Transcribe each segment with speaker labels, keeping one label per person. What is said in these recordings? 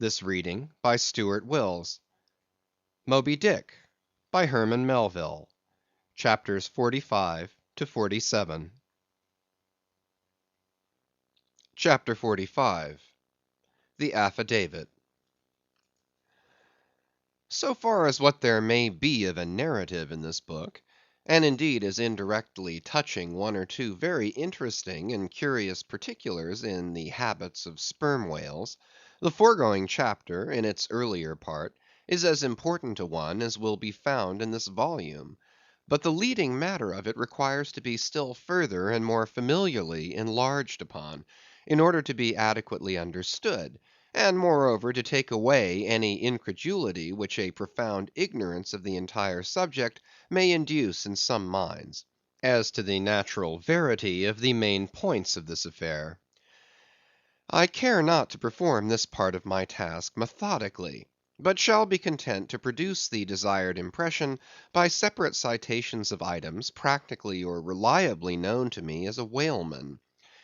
Speaker 1: This reading by Stuart Wills. Moby-Dick by Herman Melville. Chapters 45 to 47. Chapter 45. The Affidavit. So far as what there may be of a narrative in this book, and indeed as indirectly touching one or two very interesting and curious particulars in the habits of sperm whales, the foregoing chapter, in its earlier part, is as important a one as will be found in this volume; but the leading matter of it requires to be still further and more familiarly enlarged upon, in order to be adequately understood, and moreover to take away any incredulity which a profound ignorance of the entire subject may induce in some minds, as to the natural verity of the main points of this affair. I care not to perform this part of my task methodically, but shall be content to produce the desired impression by separate citations of items practically or reliably known to me as a whaleman;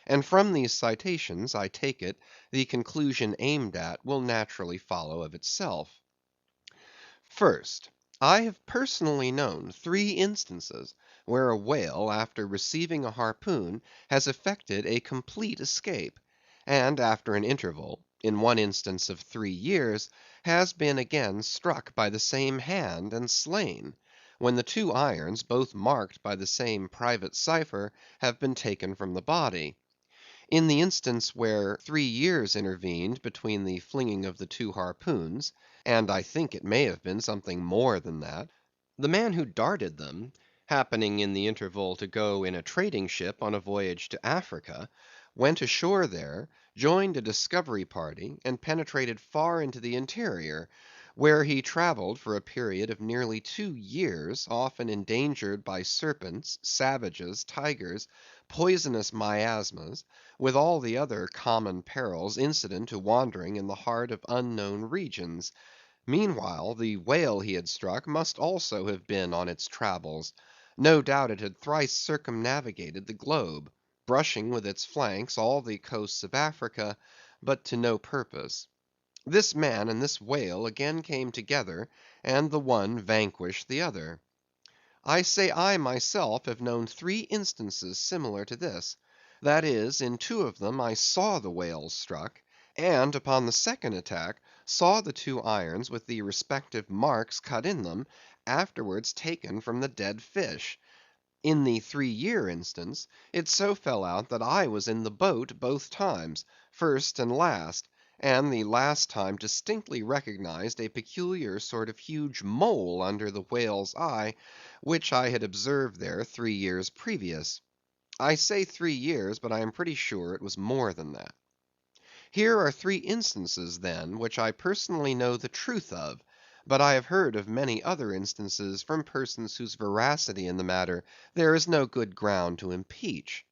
Speaker 1: and from these citations, I take it, the conclusion aimed at will naturally follow of itself. First, I have personally known 3 instances where a whale, after receiving a harpoon, has effected a complete escape, and after an interval, in one instance of 3 years, has been again struck by the same hand and slain, when the 2 irons, both marked by the same private cipher, have been taken from the body. In the instance where 3 years intervened between the flinging of the 2 harpoons, and I think it may have been something more than that, the man who darted them, happening in the interval to go in a trading ship on a voyage to Africa, went ashore there, joined a discovery party, and penetrated far into the interior, where he travelled for a period of nearly 2 years, often endangered by serpents, savages, tigers, poisonous miasmas, with all the other common perils incident to wandering in the heart of unknown regions. Meanwhile, the whale he had struck must also have been on its travels; no doubt it had thrice circumnavigated the globe, brushing with its flanks all the coasts of Africa, but to no purpose. This man and this whale again came together, and the one vanquished the other. I say I myself have known 3 instances similar to this; that is, in 2 of them I saw the whales struck, and upon the second attack saw the 2 irons with the respective marks cut in them, afterwards taken from the dead fish. In the 3-year instance, it so fell out that I was in the boat both times, first and last, and the last time distinctly recognized a peculiar sort of huge mole under the whale's eye, which I had observed there 3 years previous. I say 3 years, but I am pretty sure it was more than that. Here are 3 instances, then, which I personally know the truth of, but I have heard of many other instances from persons whose veracity in the matter there is no good ground to impeach.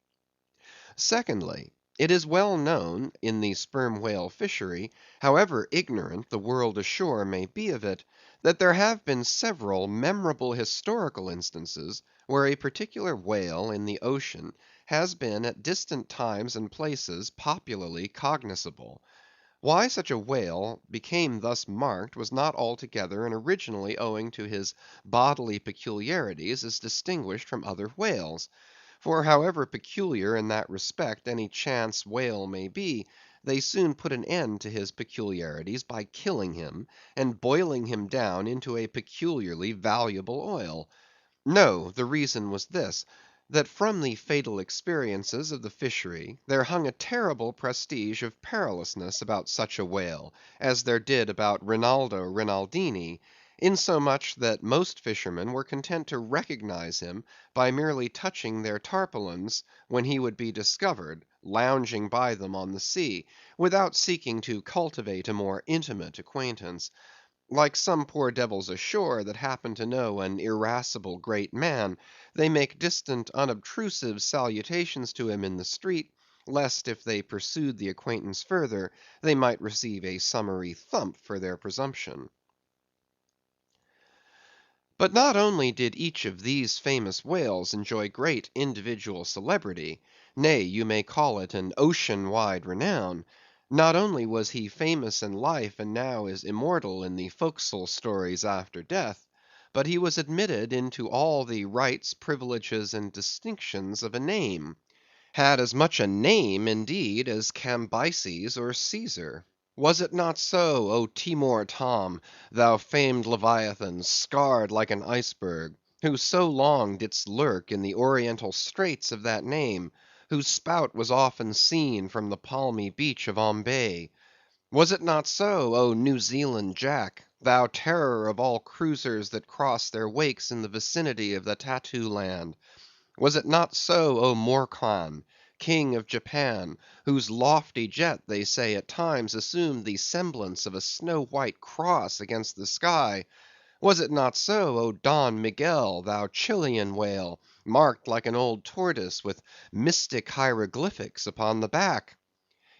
Speaker 1: Secondly, it is well known in the sperm whale fishery, however ignorant the world ashore may be of it, that there have been several memorable historical instances where a particular whale in the ocean has been at distant times and places popularly cognizable. Why such a whale became thus marked was not altogether and originally owing to his bodily peculiarities as distinguished from other whales; for however peculiar in that respect any chance whale may be, they soon put an end to his peculiarities by killing him, and boiling him down into a peculiarly valuable oil. No, the reason was this, that from the fatal experiences of the fishery there hung a terrible prestige of perilousness about such a whale, as there did about Rinaldo Rinaldini, insomuch that most fishermen were content to recognize him by merely touching their tarpaulins when he would be discovered, lounging by them on the sea, without seeking to cultivate a more intimate acquaintance. Like some poor devils ashore that happen to know an irascible great man, they make distant unobtrusive salutations to him in the street, lest if they pursued the acquaintance further, they might receive a summary thump for their presumption. But not only did each of these famous whales enjoy great individual celebrity, nay, you may call it an ocean wide renown. Not only was he famous in life and now is immortal in the forecastle stories after death, but he was admitted into all the rights, privileges, and distinctions of a name; had as much a name, indeed, as Cambyses or Caesar. Was it not so, O Timor Tom, thou famed Leviathan, scarred like an iceberg, who so long didst lurk in the oriental straits of that name, whose spout was often seen from the palmy beach of Ombay? Was it not so, O New Zealand Jack, thou terror of all cruisers that cross their wakes in the vicinity of the Tattoo Land? Was it not so, O Morcan, king of Japan, whose lofty jet, they say, at times assumed the semblance of a snow white cross against the sky? Was it not so, O Don Miguel, thou Chilean whale, marked like an old tortoise with mystic hieroglyphics upon the back?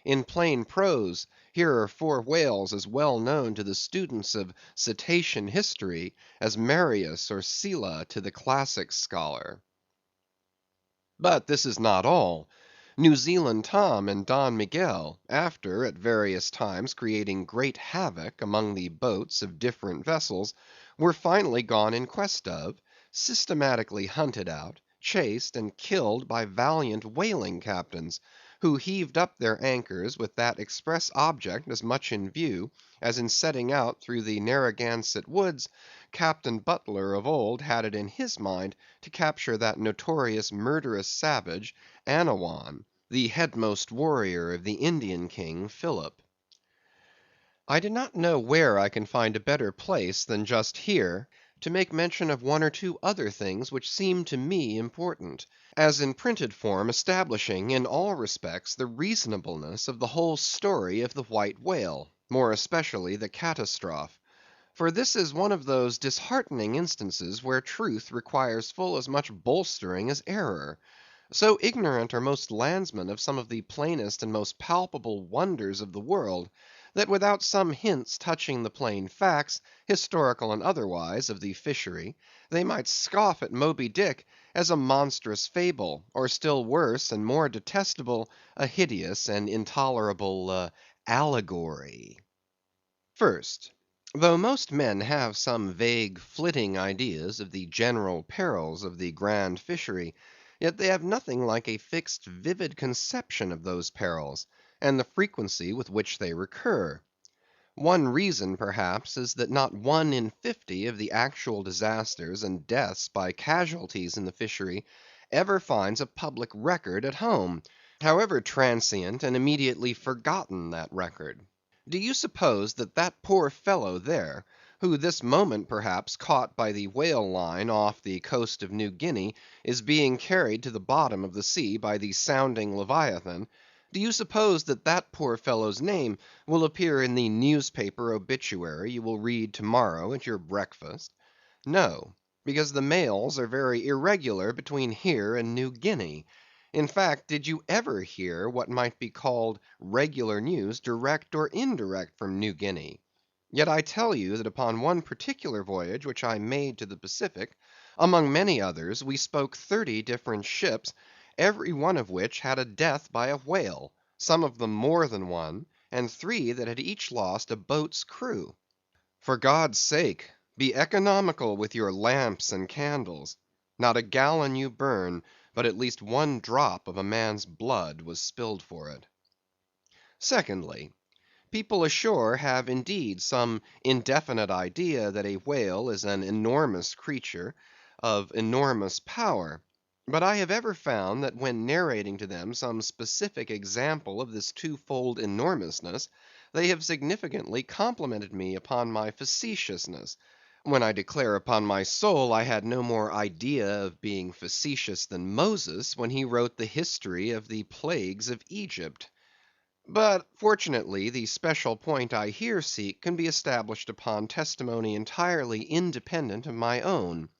Speaker 1: In plain prose, here are four whales as well known to the students of cetacean history as Marius or Sylla to the classic scholar. But this is not all. New Zealand Tom and Don Miguel, after at various times creating great havoc among the boats of different vessels, were finally gone in quest of, systematically hunted out, chased, and killed by valiant whaling captains, who heaved up their anchors with that express object as much in view, as in setting out through the Narragansett woods, Captain Butler of old had it in his mind to capture that notorious murderous savage, Anawan, the headmost warrior of the Indian king Philip. I do not know where I can find a better place than just here to make mention of one or two other things which seem to me important, as in printed form establishing in all respects the reasonableness of the whole story of the White Whale, more especially the catastrophe. For this is one of those disheartening instances where truth requires full as much bolstering as error. So ignorant are most landsmen of some of the plainest and most palpable wonders of the world, that without some hints touching the plain facts, historical and otherwise, of the fishery, they might scoff at Moby-Dick as a monstrous fable, or still worse and more detestable, a hideous and intolerable allegory. First, though most men have some vague flitting ideas of the general perils of the grand fishery, yet they have nothing like a fixed vivid conception of those perils, and the frequency with which they recur. One reason, perhaps, is that not 1 in 50 of the actual disasters and deaths by casualties in the fishery ever finds a public record at home, however transient and immediately forgotten that record. Do you suppose that that poor fellow there, who this moment perhaps caught by the whale line off the coast of New Guinea, is being carried to the bottom of the sea by the sounding Leviathan, do you suppose that that poor fellow's name will appear in the newspaper obituary you will read to morrow at your breakfast? No, because the mails are very irregular between here and New Guinea. In fact, did you ever hear what might be called regular news direct or indirect from New Guinea? Yet I tell you that upon one particular voyage which I made to the Pacific, among many others, we spoke 30 different ships, every one of which had a death by a whale, some of them more than one, and 3 that had each lost a boat's crew. For God's sake, be economical with your lamps and candles. Not a gallon you burn, but at least 1 drop of a man's blood was spilled for it. Secondly, people ashore have indeed some indefinite idea that a whale is an enormous creature of enormous power. But I have ever found that when narrating to them some specific example of this twofold enormousness, they have significantly complimented me upon my facetiousness, when I declare upon my soul I had no more idea of being facetious than Moses when he wrote the history of the plagues of Egypt. But fortunately the special point I here seek can be established upon testimony entirely independent of my own.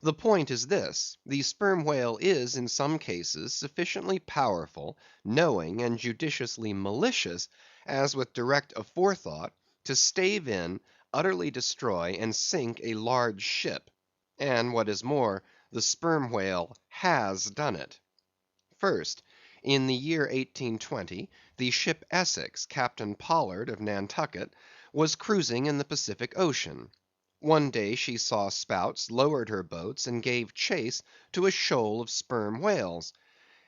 Speaker 1: The point is this: the sperm whale is in some cases sufficiently powerful, knowing, and judiciously malicious, as with direct aforethought, to stave in, utterly destroy, and sink a large ship. And what is more, the sperm whale has done it. First, in the year 1820, the ship Essex, Captain Pollard of Nantucket, was cruising in the Pacific Ocean. One day she saw spouts, lowered her boats, and gave chase to a shoal of sperm whales.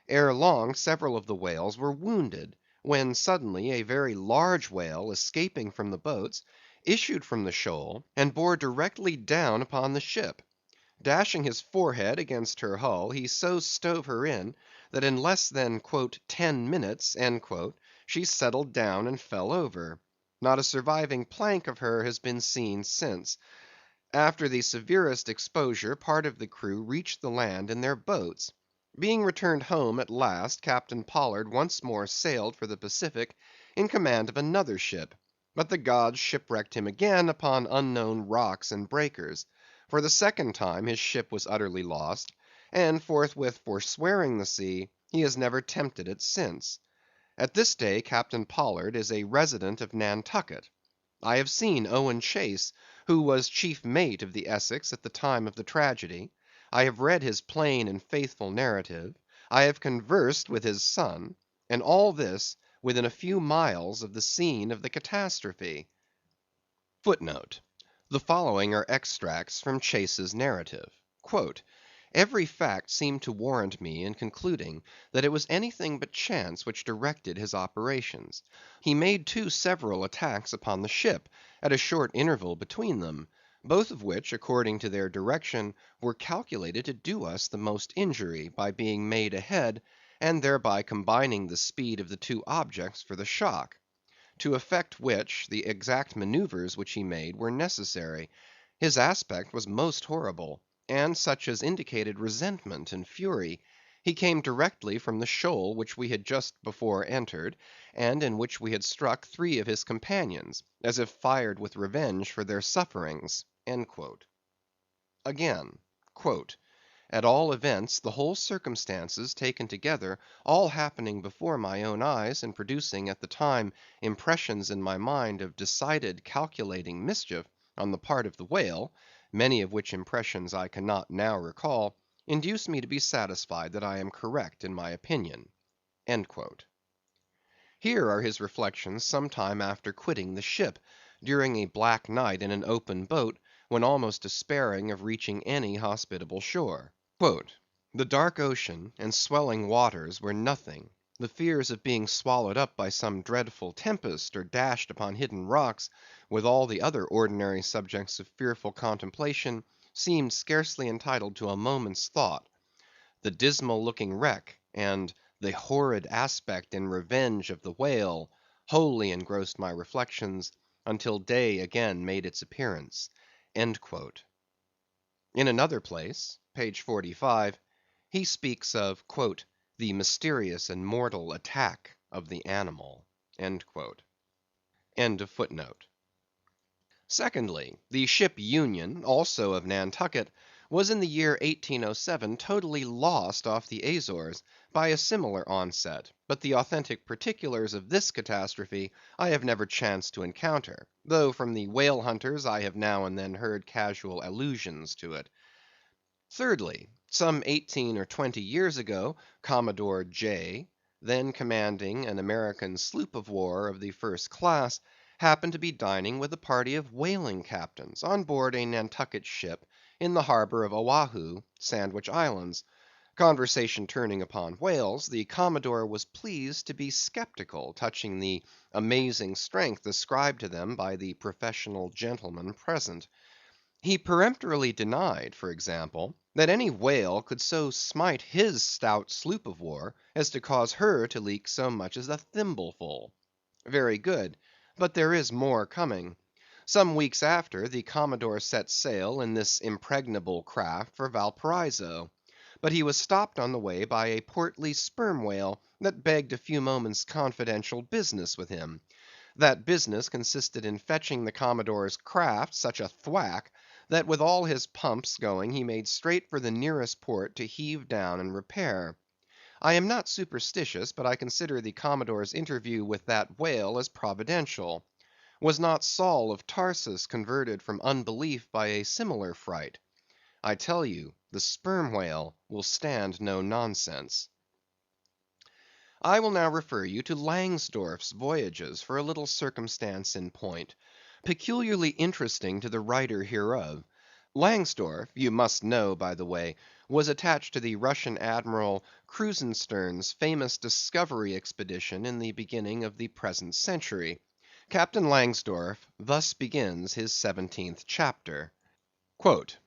Speaker 1: Ere long several of the whales were wounded, when suddenly a very large whale, escaping from the boats, issued from the shoal, and bore directly down upon the ship. Dashing his forehead against her hull, he so stove her in, that in less than "10 minutes" she settled down and fell over. Not a surviving plank of her has been seen since. After the severest exposure, part of the crew reached the land in their boats. Being returned home at last, Captain Pollard once more sailed for the Pacific in command of another ship; but the gods shipwrecked him again upon unknown rocks and breakers. For the second time his ship was utterly lost, and forthwith forswearing the sea, he has never tempted it since. At this day Captain Pollard is a resident of Nantucket. I have seen Owen Chase, who was chief mate of the Essex at the time of the tragedy. I have read his plain and faithful narrative. I have conversed with his son, and all this within a few miles of the scene of the catastrophe. Footnote: The following are extracts from Chase's narrative. "Every fact seemed to warrant me in concluding that it was anything but chance which directed his operations. He made too several attacks upon the ship, at a short interval between them, both of which, according to their direction, were calculated to do us the most injury, by being made ahead, and thereby combining the speed of the two objects for the shock; to effect which, the exact manoeuvres which he made were necessary. His aspect was most horrible, and such as indicated resentment and fury. He came directly from the shoal which we had just before entered, and in which we had struck 3 of his companions, as if fired with revenge for their sufferings." Again: "At all events, the whole circumstances taken together, all happening before my own eyes, and producing at the time impressions in my mind of decided, calculating mischief on the part of the whale, many of which impressions I cannot now recall, induce me to be satisfied that I am correct in my opinion." Here are his reflections some time after quitting the ship, during a black night in an open boat, when almost despairing of reaching any hospitable shore. "The dark ocean and swelling waters were nothing; the fears of being swallowed up by some dreadful tempest, or dashed upon hidden rocks, with all the other ordinary subjects of fearful contemplation, seemed scarcely entitled to a moment's thought. The dismal looking wreck, and the horrid aspect and revenge of the whale, wholly engrossed my reflections, until day again made its appearance." In another place (page 45), he speaks of "the mysterious and mortal attack of the animal." Secondly, the ship Union, also of Nantucket, was in the year 1807 totally lost off the Azores by a similar onset; but the authentic particulars of this catastrophe I have never chanced to encounter, though from the whale hunters I have now and then heard casual allusions to it. Thirdly, some 18 or 20 years ago, Commodore J., then commanding an American sloop of war of the first class, happened to be dining with a party of whaling captains on board a Nantucket ship in the harbor of Oahu, Sandwich Islands. Conversation turning upon whales, the Commodore was pleased to be skeptical touching the amazing strength ascribed to them by the professional gentlemen present. He peremptorily denied, for example, that any whale could so smite his stout sloop of war as to cause her to leak so much as a thimbleful. Very good; but there is more coming. Some weeks after, the Commodore set sail in this impregnable craft for Valparaiso; but he was stopped on the way by a portly sperm whale that begged a few moments' confidential business with him. That business consisted in fetching the Commodore's craft such a thwack, that with all his pumps going he made straight for the nearest port to heave down and repair. I am not superstitious, but I consider the Commodore's interview with that whale as providential. Was not Saul of Tarsus converted from unbelief by a similar fright? I tell you, the sperm whale will stand no nonsense. I will now refer you to Langsdorff's voyages for a little circumstance in point, peculiarly interesting to the writer hereof. Langsdorff, you must know, by the way, was attached to the Russian Admiral Krusenstern's famous discovery expedition in the beginning of the present century. Captain Langsdorff thus begins his 17th chapter. Quote,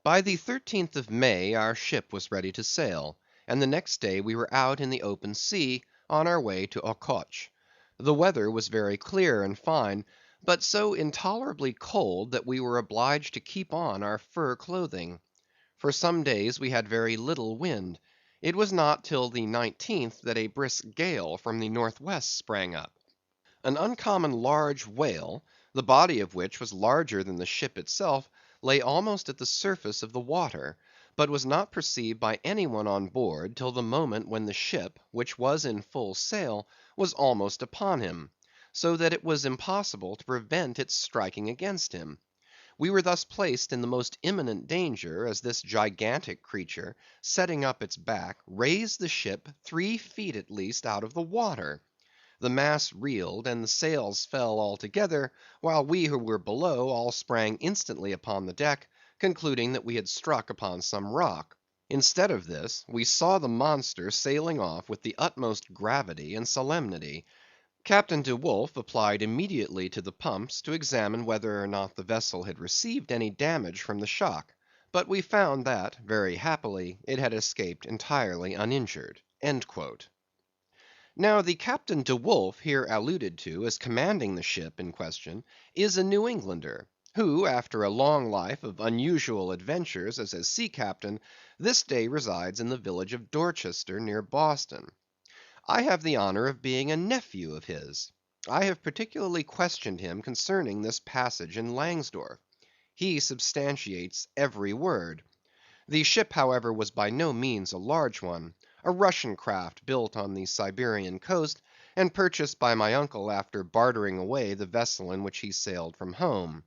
Speaker 1: By the 13th of May our ship was ready to sail, and the next day we were out in the open sea, on our way to Ochotsk. The weather was very clear and fine, but so intolerably cold that we were obliged to keep on our fur clothing. For some days we had very little wind. It was not till the 19th that a brisk gale from the northwest sprang up. An uncommon large whale, the body of which was larger than the ship itself, lay almost at the surface of the water, but was not perceived by any one on board till the moment when the ship, which was in full sail, was almost upon him, so that it was impossible to prevent its striking against him. We were thus placed in the most imminent danger, as this gigantic creature, setting up its back, raised the ship 3 feet at least out of the water. The masts reeled, and the sails fell altogether, while we who were below all sprang instantly upon the deck, concluding that we had struck upon some rock. Instead of this, we saw the monster sailing off with the utmost gravity and solemnity. Captain D'Wolf applied immediately to the pumps to examine whether or not the vessel had received any damage from the shock, but we found that, very happily, it had escaped entirely uninjured." Now the Captain D'Wolf here alluded to as commanding the ship in question is a New Englander, who, after a long life of unusual adventures as a sea captain, this day resides in the village of Dorchester, near Boston. I have the honor of being a nephew of his. I have particularly questioned him concerning this passage in Langsdorff. He substantiates every word. The ship, however, was by no means a large one, a Russian craft built on the Siberian coast, and purchased by my uncle after bartering away the vessel in which he sailed from home.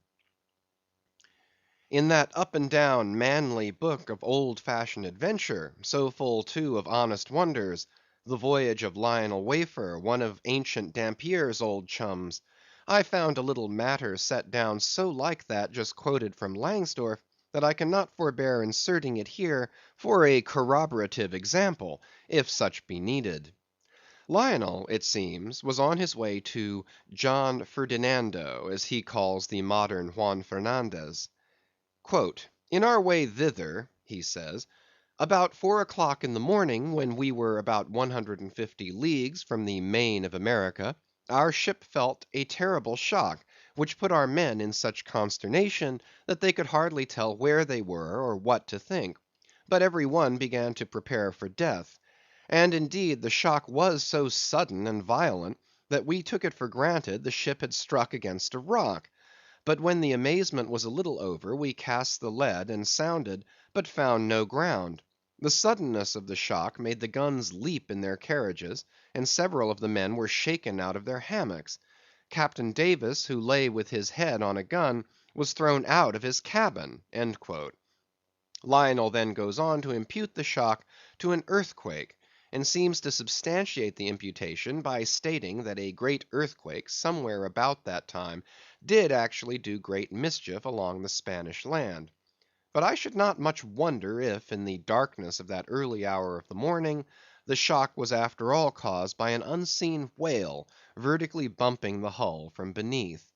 Speaker 1: In that up and down manly book of old fashioned adventure, so full too of honest wonders, the voyage of Lionel Wafer, one of ancient Dampier's old chums, I found a little matter set down so like that just quoted from Langsdorff, that I cannot forbear inserting it here for a corroborative example, if such be needed. Lionel, it seems, was on his way to John Ferdinando, as he calls the modern Juan Fernandez. "In our way thither," he says, "about 4 o'clock in the morning, when we were about 150 leagues from the main of America, our ship felt a terrible shock, which put our men in such consternation that they could hardly tell where they were or what to think, but every one began to prepare for death; and indeed the shock was so sudden and violent that we took it for granted the ship had struck against a rock; but when the amazement was a little over, we cast the lead and sounded, but found no ground. The suddenness of the shock made the guns leap in their carriages, and several of the men were shaken out of their hammocks. Captain Davis, who lay with his head on a gun, was thrown out of his cabin." Lionel then goes on to impute the shock to an earthquake, and seems to substantiate the imputation by stating that a great earthquake somewhere about that time did actually do great mischief along the Spanish land. But I should not much wonder if, in the darkness of that early hour of the morning, the shock was after all caused by an unseen whale vertically bumping the hull from beneath.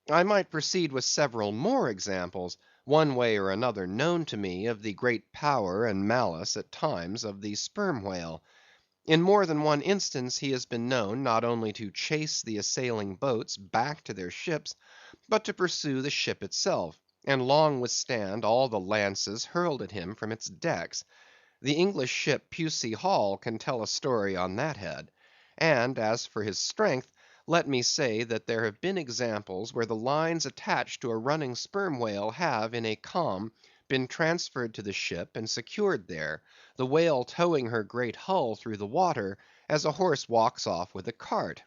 Speaker 1: I might proceed with several more examples, one way or another known to me, of the great power and malice at times of the sperm whale. In more than one instance he has been known not only to chase the assailing boats back to their ships, but to pursue the ship itself, and long withstand all the lances hurled at him from its decks. The English ship Pusey Hall can tell a story on that head. And as for his strength, let me say that there have been examples where the lines attached to a running sperm whale have in a calm been transferred to the ship and secured there, the whale towing her great hull through the water, as a horse walks off with a cart.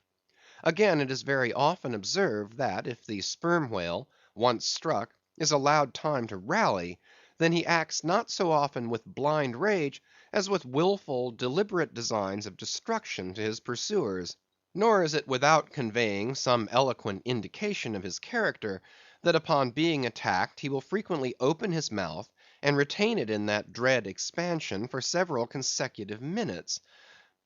Speaker 1: Again, it is very often observed that if the sperm whale, once struck, is allowed time to rally, then he acts not so often with blind rage as with willful, deliberate designs of destruction to his pursuers. Nor is it without conveying some eloquent indication of his character, that upon being attacked he will frequently open his mouth and retain it in that dread expansion for several consecutive minutes.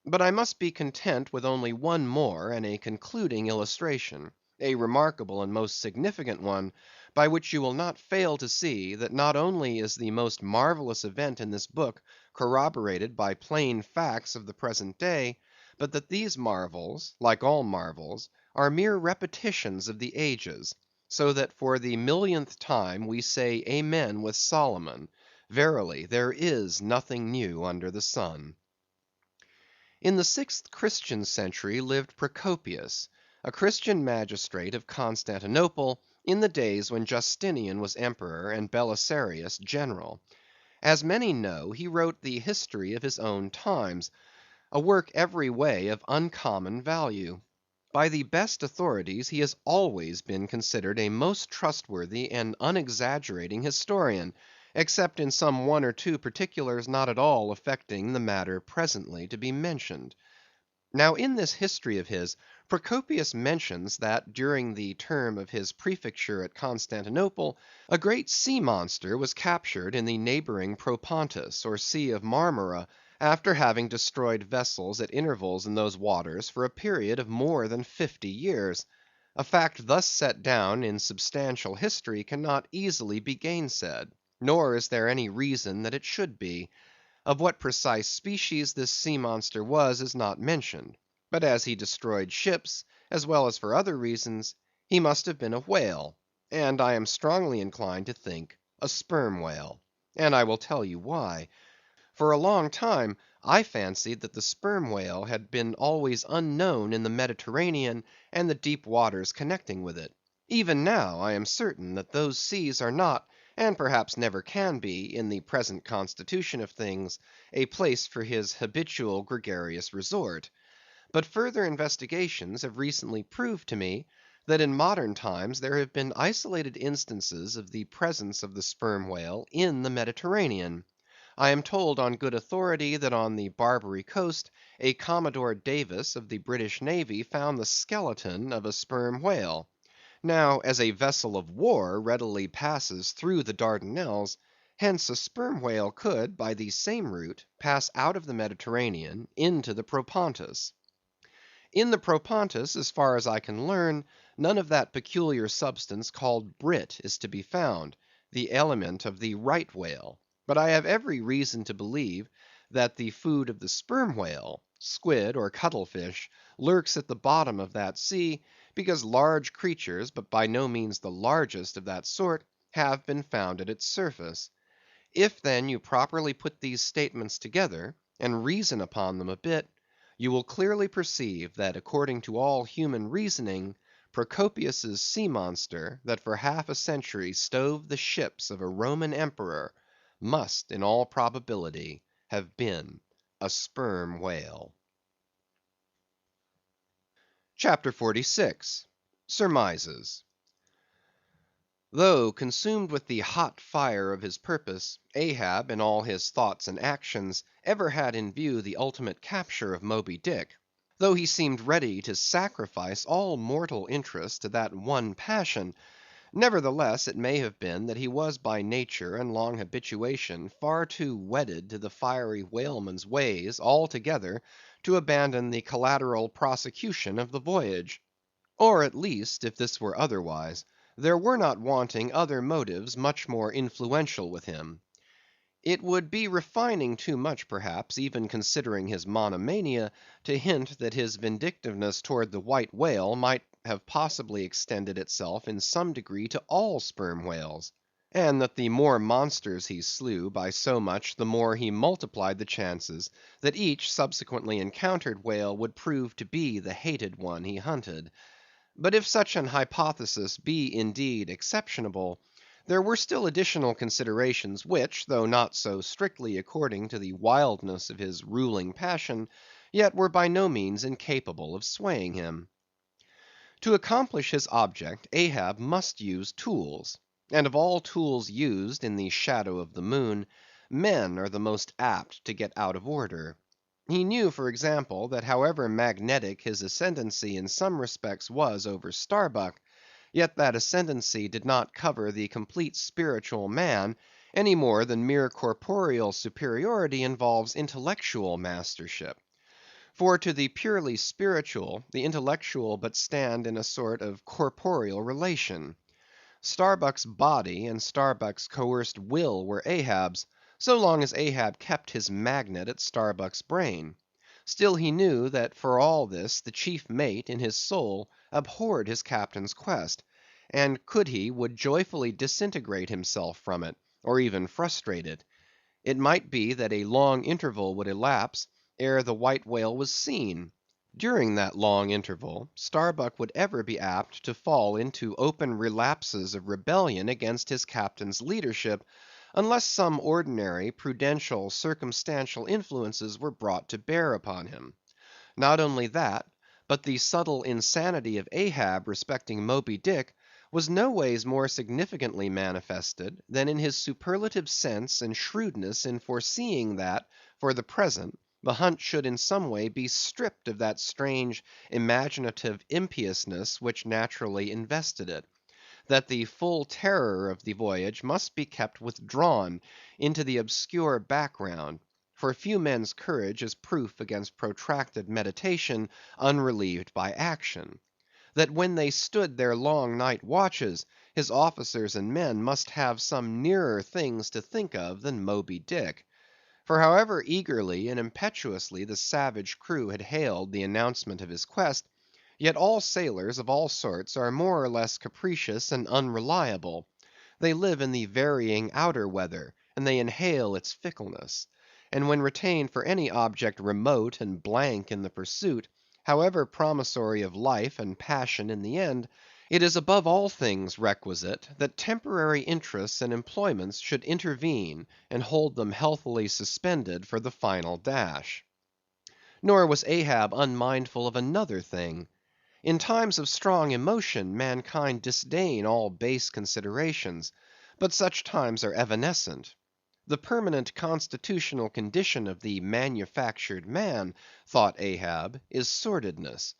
Speaker 1: But I must be content with only one more and a concluding illustration, a remarkable and most significant one, by which you will not fail to see, that not only is the most marvellous event in this book corroborated by plain facts of the present day, but that these marvels, like all marvels, are mere repetitions of the ages, so that for the millionth time we say Amen with Solomon, verily there is nothing new under the sun. In the sixth Christian century lived Procopius, a Christian magistrate of Constantinople, in the days when Justinian was emperor and Belisarius general. As many know, he wrote the history of his own times, a work every way of uncommon value. By the best authorities he has always been considered a most trustworthy and unexaggerating historian, except in some one or two particulars not at all affecting the matter presently to be mentioned. Now in this history of his, Procopius mentions that during the term of his prefecture at Constantinople, a great sea monster was captured in the neighboring Propontis, or Sea of Marmora, after having destroyed vessels at intervals in those waters for a period of more than 50 years. A fact thus set down in substantial history cannot easily be gainsaid, nor is there any reason that it should be. Of what precise species this sea monster was is not mentioned, but as he destroyed ships, as well as for other reasons, he must have been a whale, and I am strongly inclined to think a sperm whale. And I will tell you why. For a long time I fancied that the sperm whale had been always unknown in the Mediterranean and the deep waters connecting with it. Even now I am certain that those seas are not, and perhaps never can be, in the present constitution of things, a place for his habitual gregarious resort. But further investigations have recently proved to me that in modern times there have been isolated instances of the presence of the sperm whale in the Mediterranean. I am told on good authority that on the Barbary coast a Commodore Davis of the British Navy found the skeleton of a sperm whale. Now, as a vessel of war readily passes through the Dardanelles, hence a sperm whale could, by the same route, pass out of the Mediterranean into the Propontis. In the Propontis, as far as I can learn, none of that peculiar substance called brit is to be found, the aliment of the right whale. But I have every reason to believe that the food of the sperm whale, squid or cuttlefish, lurks at the bottom of that sea, because large creatures, but by no means the largest of that sort, have been found at its surface. If then you properly put these statements together, and reason upon them a bit, you will clearly perceive that according to all human reasoning, Procopius's sea monster, that for half a century stove the ships of a Roman emperor, must in all probability have been a sperm whale. Chapter 46. Surmises. Though consumed with the hot fire of his purpose, Ahab in all his thoughts and actions ever had in view the ultimate capture of Moby-Dick; though he seemed ready to sacrifice all mortal interest to that one passion, nevertheless it may have been that he was by nature and long habituation far too wedded to the fiery whaleman's ways altogether to abandon the collateral prosecution of the voyage. Or at least, if this were otherwise, there were not wanting other motives much more influential with him. It would be refining too much perhaps, even considering his monomania, to hint that his vindictiveness toward the white whale might have possibly extended itself in some degree to all sperm whales, and that the more monsters he slew, by so much the more he multiplied the chances that each subsequently encountered whale would prove to be the hated one he hunted. But if such an hypothesis be indeed exceptionable, there were still additional considerations which, though not so strictly according to the wildness of his ruling passion, yet were by no means incapable of swaying him. To accomplish his object, Ahab must use tools; and of all tools used in the shadow of the moon, men are the most apt to get out of order. He knew, for example, that however magnetic his ascendancy in some respects was over Starbuck, yet that ascendancy did not cover the complete spiritual man any more than mere corporeal superiority involves intellectual mastership. For to the purely spiritual, the intellectual but stand in a sort of corporeal relation. Starbuck's body and Starbuck's coerced will were Ahab's, so long as Ahab kept his magnet at Starbuck's brain. Still he knew that for all this the chief mate in his soul abhorred his captain's quest, and could he, would joyfully disintegrate himself from it, or even frustrate it. It might be that a long interval would elapse ere the white whale was seen. During that long interval, Starbuck would ever be apt to fall into open relapses of rebellion against his captain's leadership, unless some ordinary, prudential, circumstantial influences were brought to bear upon him. Not only that, but the subtle insanity of Ahab respecting Moby-Dick was no ways more significantly manifested than in his superlative sense and shrewdness in foreseeing that, for the present, the hunt should in some way be stripped of that strange imaginative impiousness which naturally invested it; that the full terror of the voyage must be kept withdrawn into the obscure background, for few men's courage is proof against protracted meditation unrelieved by action; that when they stood their long night watches, his officers and men must have some nearer things to think of than Moby-Dick. For however eagerly and impetuously the savage crew had hailed the announcement of his quest, yet all sailors of all sorts are more or less capricious and unreliable. They live in the varying outer weather, and they inhale its fickleness; and when retained for any object remote and blank in the pursuit, however promissory of life and passion in the end, it is above all things requisite that temporary interests and employments should intervene and hold them healthily suspended for the final dash. Nor was Ahab unmindful of another thing. In times of strong emotion mankind disdain all base considerations, but such times are evanescent. The permanent constitutional condition of the manufactured man, thought Ahab, is sordidness.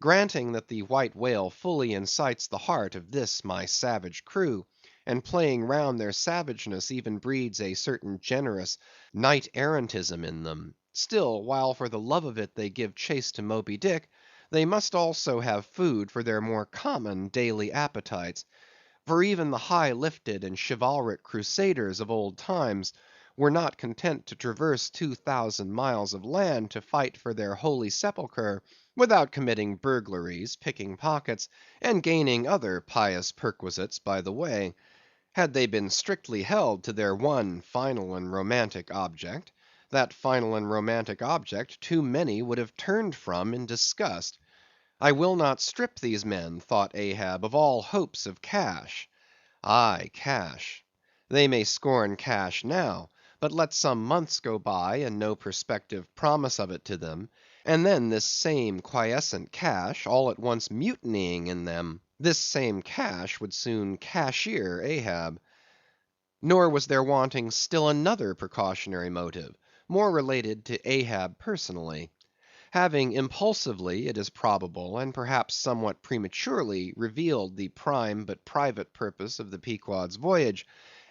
Speaker 1: Granting that the white whale fully incites the heart of this my savage crew, and playing round their savageness even breeds a certain generous knight-errantism in them; still, while for the love of it they give chase to Moby-Dick, they must also have food for their more common daily appetites; for even the high-lifted and chivalric crusaders of old times were not content to traverse 2,000 miles of land to fight for their holy sepulchre, without committing burglaries, picking pockets, and gaining other pious perquisites by the way. Had they been strictly held to their one final and romantic object, that final and romantic object too many would have turned from in disgust. I will not strip these men, thought Ahab, of all hopes of cash. Aye, cash. They may scorn cash now, but let some months go by and no perspective promise of it to them, and then this same quiescent cash all at once mutinying in them, this same cash would soon cashier Ahab. Nor was there wanting still another precautionary motive, more related to Ahab personally. Having impulsively, it is probable, and perhaps somewhat prematurely, revealed the prime but private purpose of the Pequod's voyage,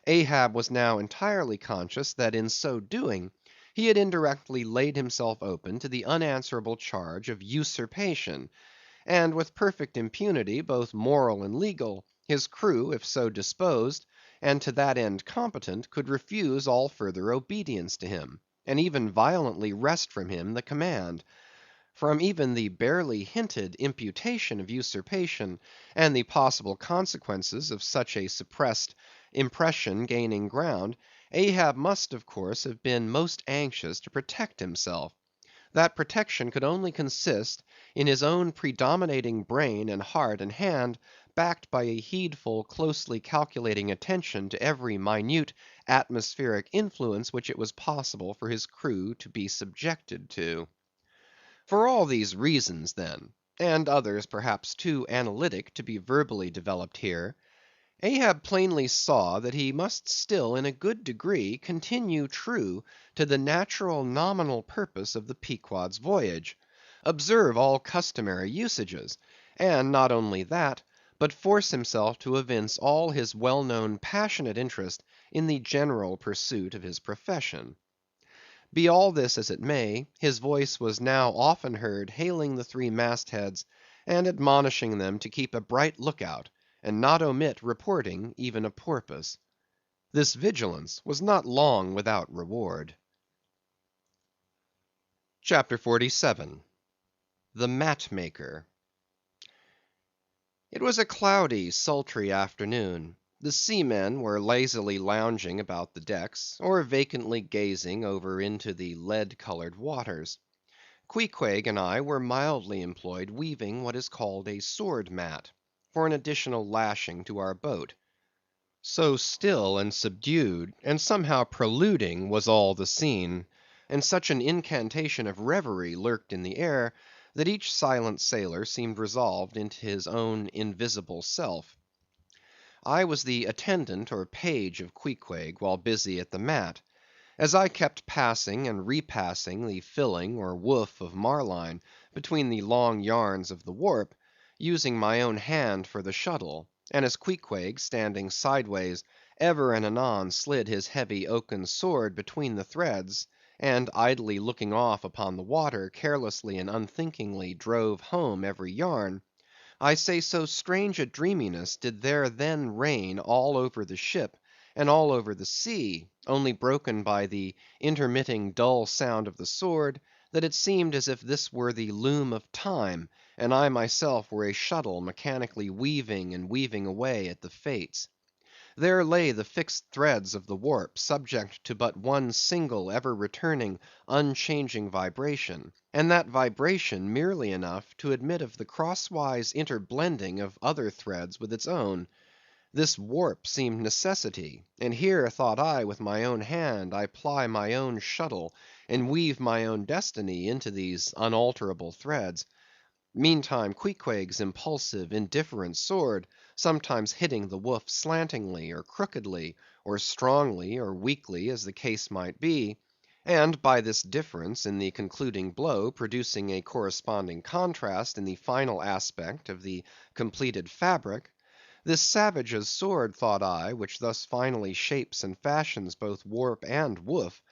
Speaker 1: Ahab was now entirely conscious that in so doing he had indirectly laid himself open to the unanswerable charge of usurpation; and with perfect impunity, both moral and legal, his crew, if so disposed, and to that end competent, could refuse all further obedience to him, and even violently wrest from him the command. From even the barely hinted imputation of usurpation, and the possible consequences of such a suppressed impression gaining ground, Ahab must of course have been most anxious to protect himself. That protection could only consist in his own predominating brain and heart and hand, backed by a heedful, closely calculating attention to every minute atmospheric influence which it was possible for his crew to be subjected to. For all these reasons then, and others perhaps too analytic to be verbally developed here, Ahab plainly saw that he must still in a good degree continue true to the natural nominal purpose of the Pequod's voyage, observe all customary usages, and not only that, but force himself to evince all his well-known passionate interest in the general pursuit of his profession. Be all this as it may, his voice was now often heard hailing the three mastheads, and admonishing them to keep a bright look out, and not omit reporting even a porpoise. This vigilance was not long without reward. CHAPTER 47. The Mat Maker. It was a cloudy, sultry afternoon. The seamen were lazily lounging about the decks, or vacantly gazing over into the lead-colored waters. Queequeg and I were mildly employed weaving what is called a sword mat, for an additional lashing to our boat. So still and subdued, and somehow preluding was all the scene, and such an incantation of reverie lurked in the air, that each silent sailor seemed resolved into his own invisible self. I was the attendant or page of Queequeg while busy at the mat. As I kept passing and repassing the filling or woof of marline between the long yarns of the warp, using my own hand for the shuttle, and as Queequeg, standing sideways, ever and anon slid his heavy oaken sword between the threads, and idly looking off upon the water, carelessly and unthinkingly drove home every yarn, I say so strange a dreaminess did there then reign all over the ship, and all over the sea, only broken by the intermitting dull sound of the sword, that it seemed as if this were the loom of time, and I myself were a shuttle mechanically weaving and weaving away at the fates. There lay the fixed threads of the warp, subject to but one single, ever returning, unchanging vibration, and that vibration merely enough to admit of the crosswise interblending of other threads with its own. This warp seemed necessity, and here, thought I, with my own hand, I ply my own shuttle, and weave my own destiny into these unalterable threads. Meantime Queequeg's impulsive, indifferent sword, sometimes hitting the woof slantingly, or crookedly, or strongly, or weakly, as the case might be, and by this difference in the concluding blow producing a corresponding contrast in the final aspect of the completed fabric, this savage's sword, thought I, which thus finally shapes and fashions both warp and woof,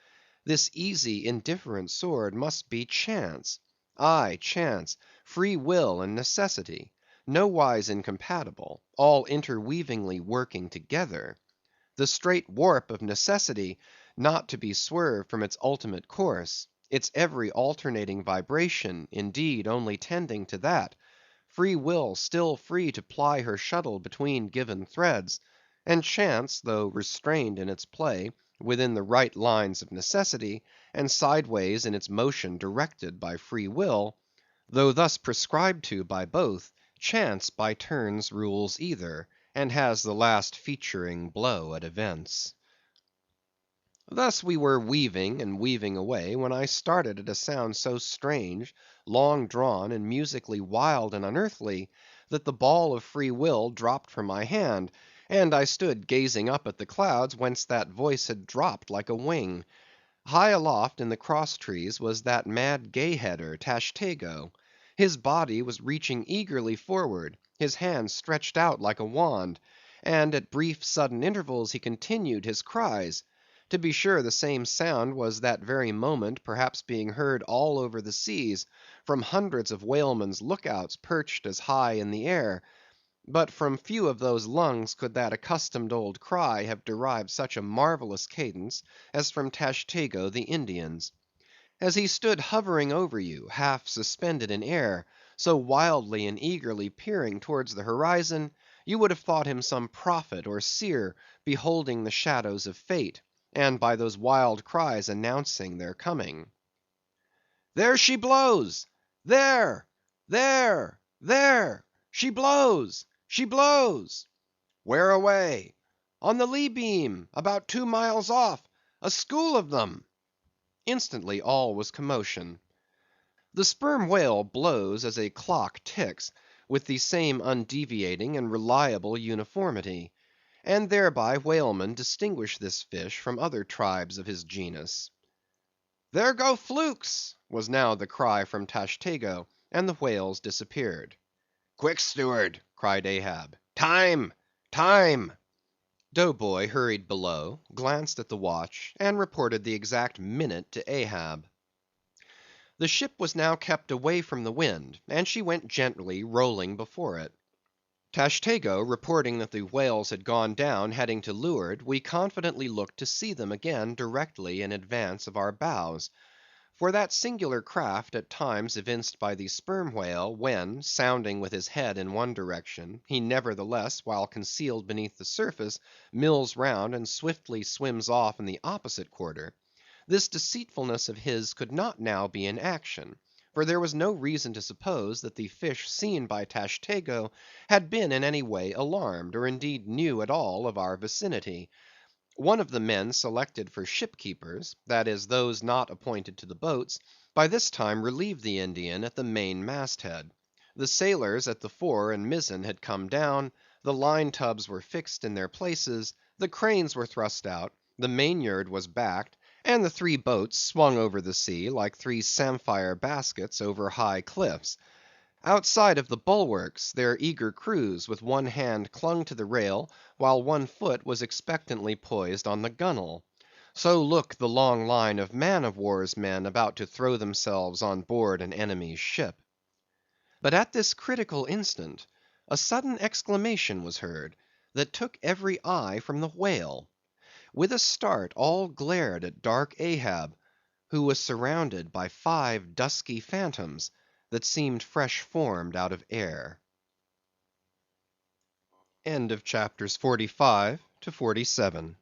Speaker 1: this easy, indifferent sword must be chance. Aye, chance, free will, and necessity, nowise incompatible, all interweavingly working together. The straight warp of necessity, not to be swerved from its ultimate course; its every alternating vibration, indeed, only tending to that; free will still free to ply her shuttle between given threads; and chance, though restrained in its play, within the right lines of necessity, and sideways in its motion directed by free will; though thus prescribed to by both, chance by turns rules either, and has the last featuring blow at events. Thus we were weaving and weaving away, when I started at a sound so strange, long drawn, and musically wild and unearthly, that the ball of free will dropped from my hand, and I stood gazing up at the clouds whence that voice had dropped like a wing. High aloft in the cross trees was that mad gay-header, Tashtego. His body was reaching eagerly forward, his hand stretched out like a wand, and at brief sudden intervals he continued his cries. To be sure, the same sound was that very moment perhaps being heard all over the seas, from hundreds of whalemen's lookouts perched as high in the air; but from few of those lungs could that accustomed old cry have derived such a marvellous cadence as from Tashtego the Indian's. As he stood hovering over you, half suspended in air, so wildly and eagerly peering towards the horizon, you would have thought him some prophet or seer beholding the shadows of fate, and by those wild cries announcing their coming. "There she blows! There! There! There! She blows! She blows!" "Where away?" "On the lee beam, about 2 miles off; a school of them." Instantly all was commotion. The sperm whale blows as a clock ticks, with the same undeviating and reliable uniformity. and thereby whalemen distinguish this fish from other tribes of his genus. "There go flukes!" was now the cry from Tashtego, and the whales disappeared. "Quick, steward!" cried Ahab. "Time! Time!" Dough Boy hurried below, glanced at the watch, and reported the exact minute to Ahab. The ship was now kept away from the wind, and she went gently rolling before it. Tashtego reporting that the whales had gone down heading to leeward, we confidently looked to see them again directly in advance of our bows. For that singular craft at times evinced by the sperm whale, when, sounding with his head in one direction, he nevertheless, while concealed beneath the surface, mills round and swiftly swims off in the opposite quarter; this deceitfulness of his could not now be in action, for there was no reason to suppose that the fish seen by Tashtego had been in any way alarmed, or indeed knew at all of our vicinity. One of the men selected for ship keepers, that is, those not appointed to the boats, by this time relieved the Indian at the main mast head. The sailors at the fore and mizzen had come down, the line tubs were fixed in their places, the cranes were thrust out, the mainyard was backed, and the three boats swung over the sea like three samphire baskets over high cliffs. Outside of the bulwarks, their eager crews with one hand clung to the rail, while one foot was expectantly poised on the gunwale. So looked the long line of man of war's men about to throw themselves on board an enemy's ship. But at this critical instant, a sudden exclamation was heard, that took every eye from the whale. With a start all glared at dark Ahab, who was surrounded by 5 dusky phantoms that seemed fresh formed out of air. End of chapters 45 to 47.